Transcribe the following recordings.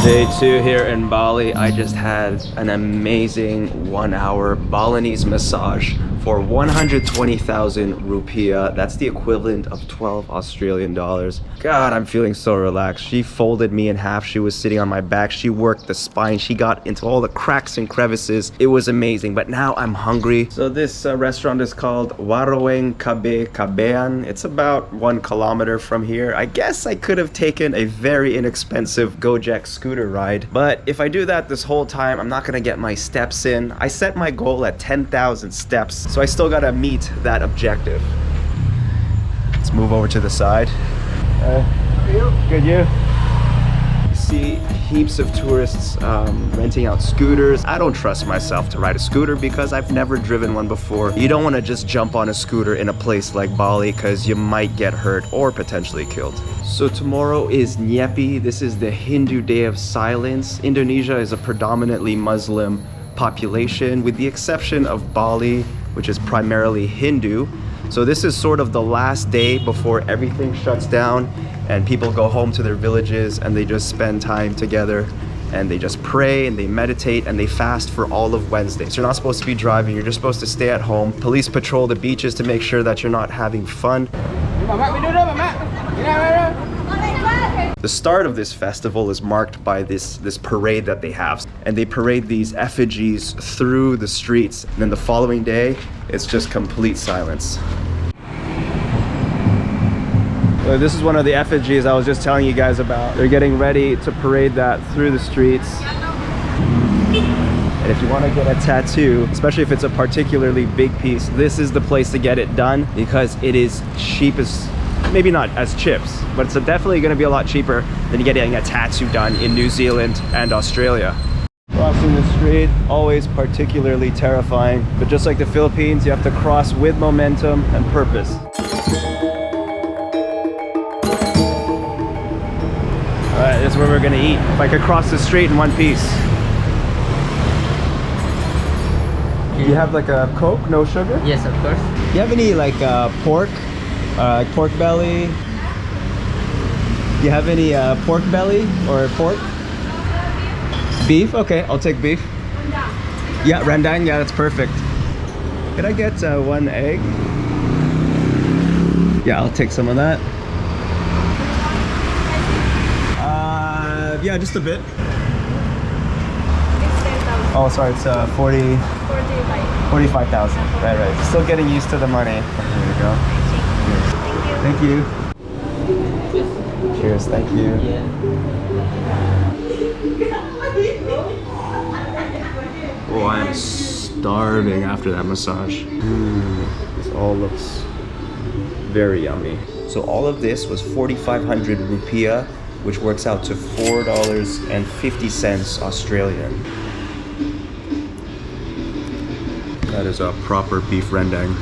Day 2 here in Bali. I just had an amazing 1-hour Balinese massage for 120,000 rupiah. That's the equivalent of 12 Australian dollars. God, I'm feeling so relaxed. She folded me in half. She was sitting on my back. She worked the spine. She got into all the cracks and crevices. It was amazing, but now I'm hungry. So this restaurant is called Warung Kabean. It's about 1 kilometer from here. I guess I could have taken a very inexpensive Gojek scooter ride, but if I do that this whole time, I'm not gonna get my steps in. I set my goal at 10,000 steps, so I still gotta meet that objective. Let's move over to the side. Good, you? You see heaps of tourists renting out scooters. I don't trust myself to ride a scooter because I've never driven one before. You don't want to just jump on a scooter in a place like Bali because you might get hurt or potentially killed. So tomorrow is NYEPI. This is the Hindu Day of Silence. Indonesia is a predominantly Muslim population with the exception of Bali, which is primarily Hindu. So this is sort of the last day before everything shuts down and people go home to their villages and they just spend time together and they just pray and they meditate and they fast for all of Wednesday. So you're not supposed to be driving, you're just supposed to stay at home. Police patrol the beaches to make sure that you're not having fun. The start of this festival is marked by this parade that they have. And they parade these effigies through the streets. And then the following day, it's just complete silence. This is one of the effigies I was just telling you guys about. They're getting ready to parade that through the streets. And if you want to get a tattoo, especially if it's a particularly big piece, this is the place to get it done because it is cheap as, maybe not as chips, but it's definitely going to be a lot cheaper than getting a tattoo done in New Zealand and Australia. Crossing the street, always particularly terrifying, but just like the Philippines, you have to cross with momentum and purpose. Alright, this is where we're gonna eat. If I could cross the street in one piece. Do you have like a Coke, no sugar? Yes, of course. Do you have any like pork? Pork belly? Do you have any pork belly or pork? Beef? Okay, I'll take beef. Yeah, rendang, yeah, that's perfect. Could I get 1 egg? Yeah, I'll take some of that. Yeah, just a bit. Oh, sorry, it's 45,000. Right. Still getting used to the money. There you go. Thank you. Cheers, thank you. Oh, I'm starving after that massage. This all looks very yummy. So all of this was 4,500 rupiah, which works out to $4.50 Australian. That is a proper beef rendang.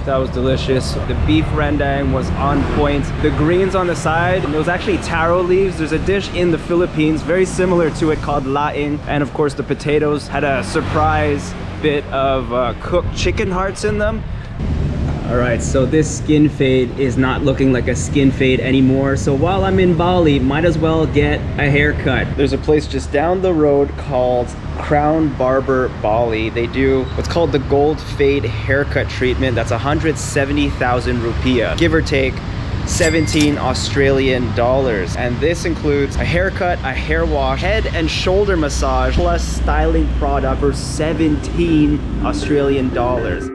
That was delicious. The beef rendang was on point. The greens on the side, it was actually taro leaves. There's a dish in the Philippines very similar to it called laing. And of course the potatoes had a surprise bit of cooked chicken hearts in them. Alright, so this skin fade is not looking like a skin fade anymore. So while I'm in Bali, might as well get a haircut. There's a place just down the road called Crown Barber Bali. They do what's called the gold fade haircut treatment. That's 170,000 rupiah, give or take 17 Australian dollars. And this includes a haircut, a hair wash, head and shoulder massage, plus styling product for 17 Australian dollars.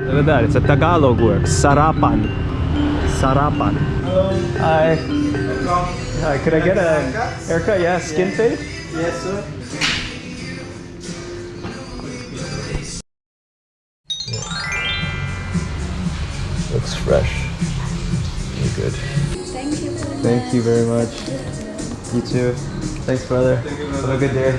Look at that, it's a Tagalog word, sarapan. Sarapan. Hello. Hi. Hi, could I get a haircut? Yeah, skin fade? Yes, sir. Looks fresh. You're good. Thank you. Thank you very much. You too. Thanks, brother. Have a good day.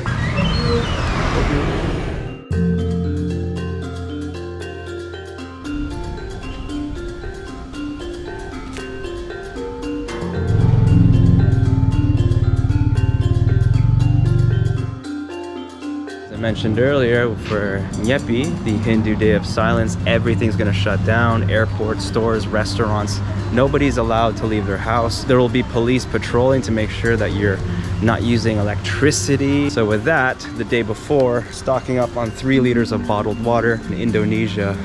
mentioned earlier, for NYEPI, the Hindu Day of Silence, everything's gonna shut down. Airports, stores, restaurants, nobody's allowed to leave their house. There will be police patrolling to make sure that you're not using electricity. So with that, the day before, stocking up on 3 liters of bottled water. In Indonesia,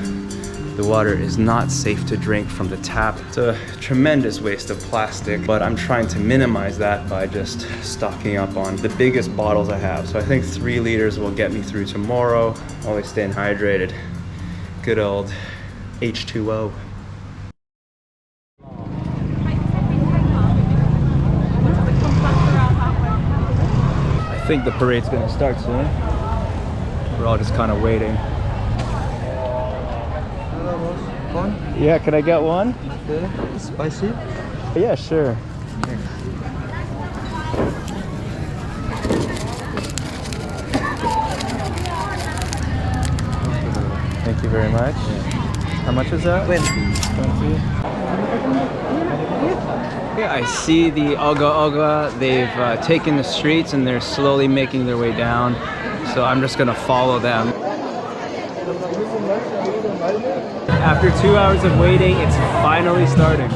the water is not safe to drink from the tap. It's a tremendous waste of plastic, but I'm trying to minimize that by just stocking up on the biggest bottles I have. So I think 3 liters will get me through tomorrow. Always staying hydrated. Good old H2O. I think the parade's gonna start soon. We're all just kind of waiting. Yeah, can I get one? Okay, spicy? Yeah, sure. Thank you very much. How much is that? 20. 20. Yeah, I see the Ogoh-Ogoh. They've taken the streets and they're slowly making their way down. So I'm just gonna follow them. After 2 hours of waiting, it's finally starting.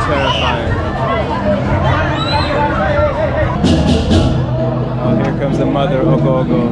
Terrifying. Oh, here comes the mother, Ogoh-Ogoh.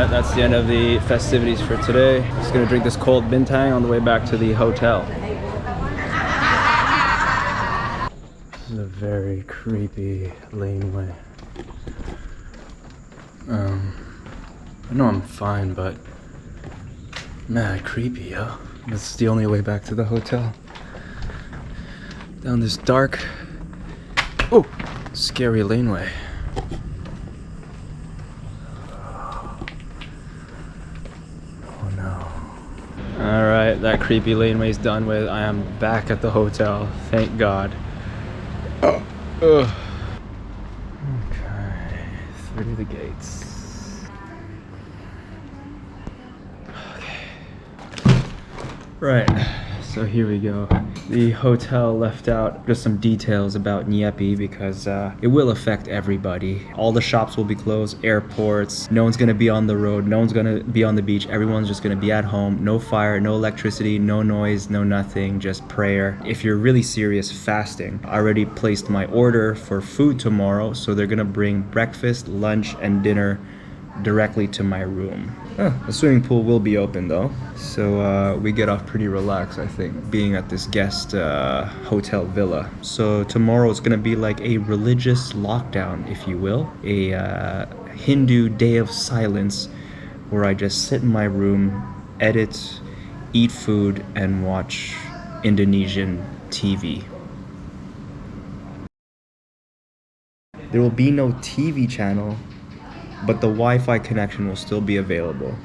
That's the end of the festivities for today. Just gonna drink this cold bintang on the way back to the hotel. This is a very creepy laneway. I know I'm fine, but mad creepy, yo. This is the only way back to the hotel. Down this dark, oh, scary laneway. Alright, that creepy laneway's done with. I am back at the hotel, thank God. Okay, through the gates. Okay. Right, So here we go. The hotel left out just some details about NYEPI because it will affect everybody. All the shops will be closed, airports, no one's gonna be on the road, no one's gonna be on the beach, everyone's just gonna be at home. No fire, no electricity, no noise, no nothing, just prayer. If you're really serious, fasting. I already placed my order for food tomorrow, so they're gonna bring breakfast, lunch, and dinner directly to my room. The swimming pool will be open though, so we get off pretty relaxed, I think, being at this guest hotel villa. So tomorrow is gonna be like a religious lockdown, if you will, a Hindu day of silence where I just sit in my room, edit, eat food, and watch Indonesian TV. There will be no TV channel, but the Wi-Fi connection will still be available.